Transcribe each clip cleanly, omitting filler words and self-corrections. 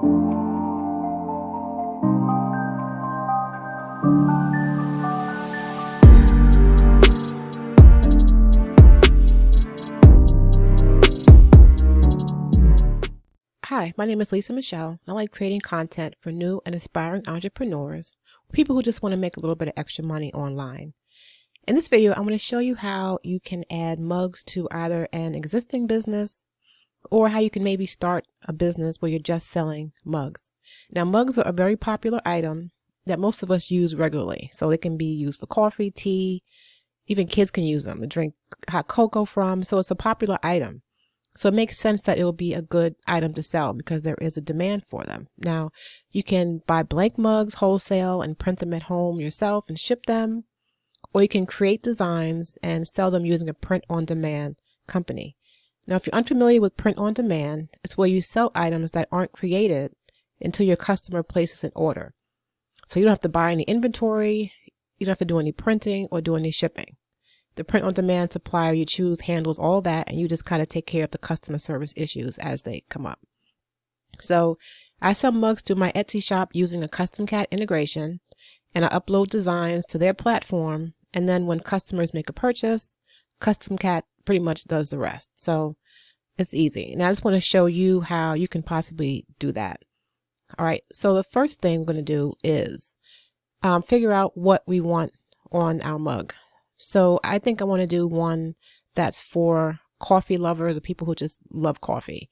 Hi, my name is Michele. I like creating content for new and aspiring entrepreneurs, people who just want to make a little bit of extra money online. In this video, I'm going to show you how you can add mugs to either an existing business or how you can maybe start a business where you're just selling mugs. Now, mugs are a very popular item that most of us use regularly. So they can be used for coffee, tea, even kids can use them to drink hot cocoa from. So it's a popular item. So it makes sense that it will be a good item to sell because there is a demand for them. Now, you can buy blank mugs wholesale and print them at home yourself and ship them, or you can create designs and sell them using a print-on-demand company. Now, if you're unfamiliar with print-on-demand, it's where you sell items that aren't created until your customer places an order. So you don't have to buy any inventory, you don't have to do any printing or do any shipping. The print-on-demand supplier you choose handles all that, and you just kind of take care of the customer service issues as they come up. So I sell mugs to my Etsy shop using a custom cat integration, and I upload designs to their platform, and then when customers make a purchase, Custom Cat pretty much does the rest. So it's easy. And I just want to show you how you can possibly do that. All right, so the first thing I'm going to do is figure out what we want on our mug. So I think I want to do one that's for coffee lovers or people who just love coffee.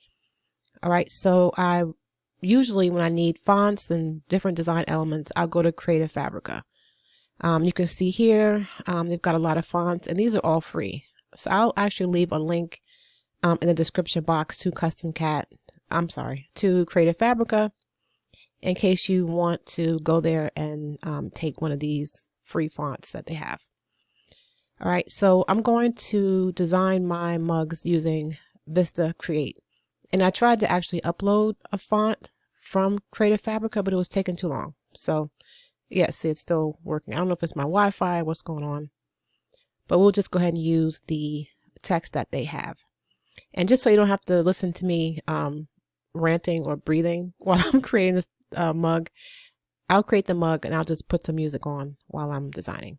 All right, so I usually when I need fonts and different design elements, I'll go to Creative Fabrica. You can see here, they've got a lot of fonts and these are all free. So I'll actually leave a link in the description box to to Creative Fabrica in case you want to go there and take one of these free fonts that they have. All right, so I'm going to design my mugs using Vista Create. And I tried to actually upload a font from Creative Fabrica, but it was taking too long. So yeah, see, it's still working. I don't know if it's my Wi-Fi, what's going on. But we'll just go ahead and use the text that they have. And just so you don't have to listen to me ranting or breathing while I'm creating this mug, I'll create the mug and I'll just put some music on while I'm designing.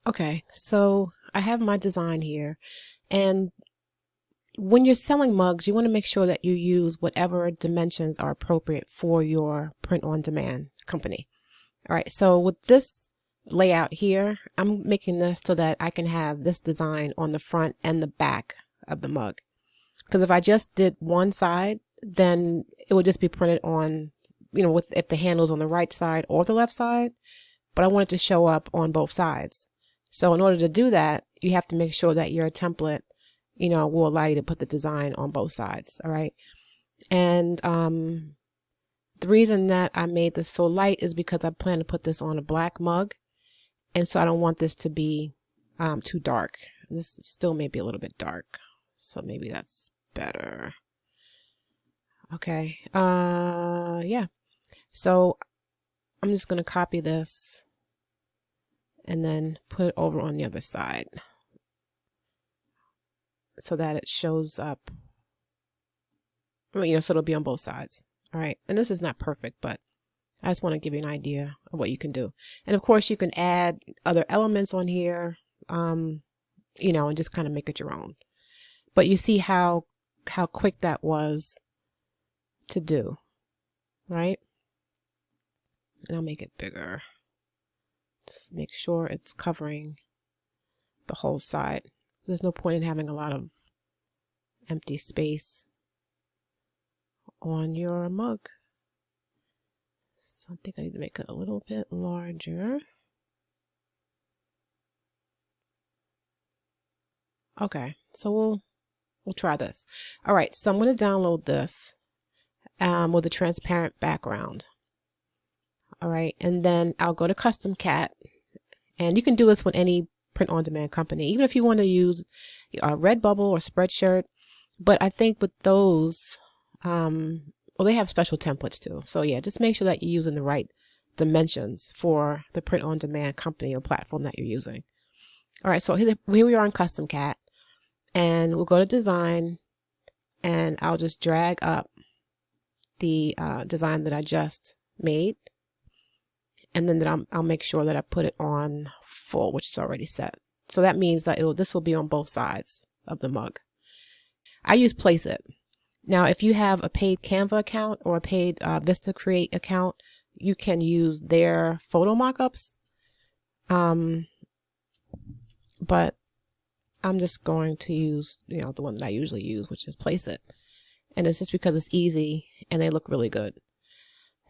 Okay, so I have my design here, and when you're selling mugs, you want to make sure that you use whatever dimensions are appropriate for your print-on-demand company. All right, so with this layout here, I'm making this so that I can have this design on the front and the back of the mug. Because if I just did one side, then it would just be printed on, if the handle's on the right side or the left side, but I want it to show up on both sides. So in order to do that, you have to make sure that your template, will allow you to put the design on both sides. All right. And the reason that I made this so light is because I plan to put this on a black mug. And so I don't want this to be too dark. This still may be a little bit dark. So maybe that's better. Okay. Yeah. So I'm just going to copy this and then put it over on the other side so that it shows up, so it'll be on both sides. All right. And this is not perfect, but I just want to give you an idea of what you can do. And of course you can add other elements on here, and just kind of make it your own. But you see how quick that was to do, right? And I'll make it bigger. Just make sure it's covering the whole side. There's no point in having a lot of empty space on your mug. So I think I need to make it a little bit larger. Okay, so we'll try this. All right, so I'm going to download this with a transparent background. All right, and then I'll go to Custom Cat, and you can do this with any print-on-demand company, even if you want to use Redbubble or Spreadshirt. But I think with those, well, they have special templates too. So yeah, just make sure that you're using the right dimensions for the print-on-demand company or platform that you're using. All right, so here we are in Custom Cat, and we'll go to Design, and I'll just drag up the design that I just made. And then I'll make sure that I put it on full, which is already set. So that means that this will be on both sides of the mug. I use Placeit. Now, if you have a paid Canva account or a paid Vista Create account, you can use their photo mockups. But I'm just going to use, the one that I usually use, which is Placeit. And it's just because it's easy and they look really good.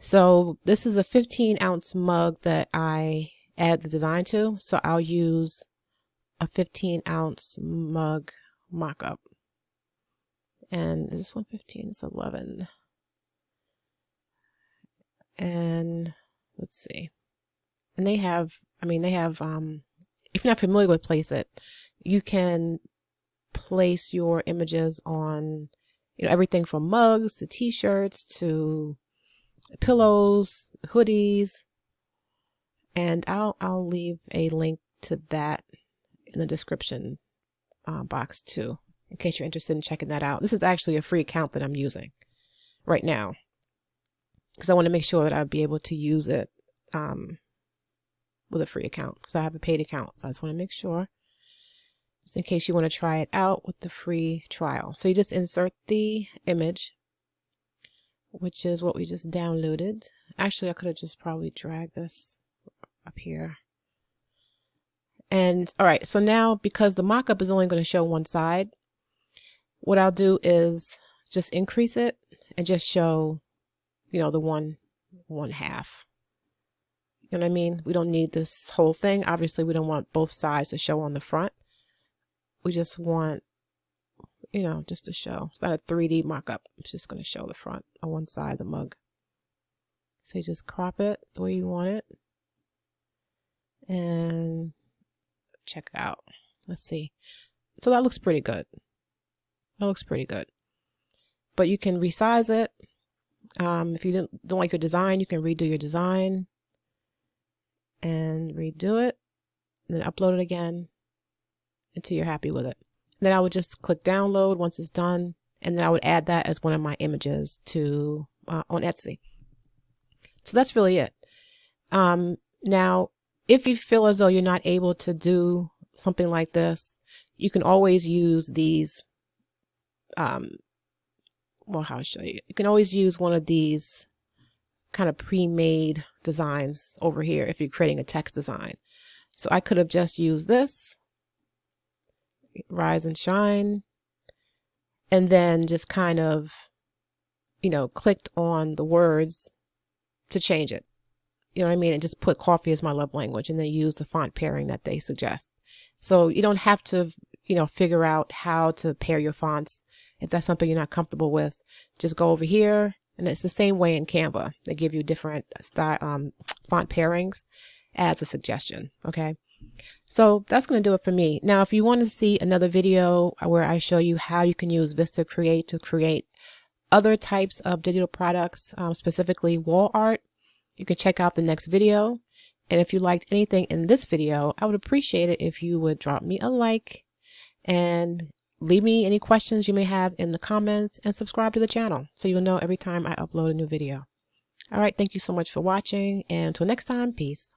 So this is a 15-ounce mug that I add the design to. So I'll use a 15-ounce mug mock-up. And is this one 15? It's 11. And let's see. And they have, if you're not familiar with Placeit, you can place your images on, everything from mugs to t-shirts to pillows, hoodies, and I'll leave a link to that in the description box too, in case you're interested in checking that out. This is actually a free account that I'm using right now because I want to make sure that I'll be able to use it with a free account, because I have a paid account. So I just want to make sure, just in case you want to try it out with the free trial. So you just insert the image, which is what we just downloaded. Actually, I could have just probably dragged this up here. And all right, so now because the mockup is only going to show one side, what I'll do is just increase it and just show, the one half. You know what I mean? We don't need this whole thing. Obviously, we don't want both sides to show on the front. We just want, just to show. It's not a 3D mock-up. It's just going to show the front on one side of the mug. So you just crop it the way you want it. And check it out. Let's see. So that looks pretty good. That looks pretty good. But you can resize it. If you don't like your design, you can redo your design. And redo it. And then upload it again until you're happy with it. Then I would just click download once it's done, and then I would add that as one of my images to on Etsy. So that's really it. Now, if you feel as though you're not able to do something like this, you can always use these. How I'll show you. You can always use one of these kind of pre-made designs over here if you're creating a text design. So I could have just used this. Rise and shine, and then just kind of, clicked on the words to change it. You know what I mean? And just put coffee as my love language, and then use the font pairing that they suggest. So you don't have to, figure out how to pair your fonts. If that's something you're not comfortable with, just go over here, and it's the same way in Canva. They give you different style, font pairings as a suggestion. Okay. So that's going to do it for me. Now, if you want to see another video where I show you how you can use Vista Create to create other types of digital products, specifically wall art, you can check out the next video. And if you liked anything in this video, I would appreciate it if you would drop me a like and leave me any questions you may have in the comments, and subscribe to the channel so you'll know every time I upload a new video. All right, thank you so much for watching, and until next time, peace.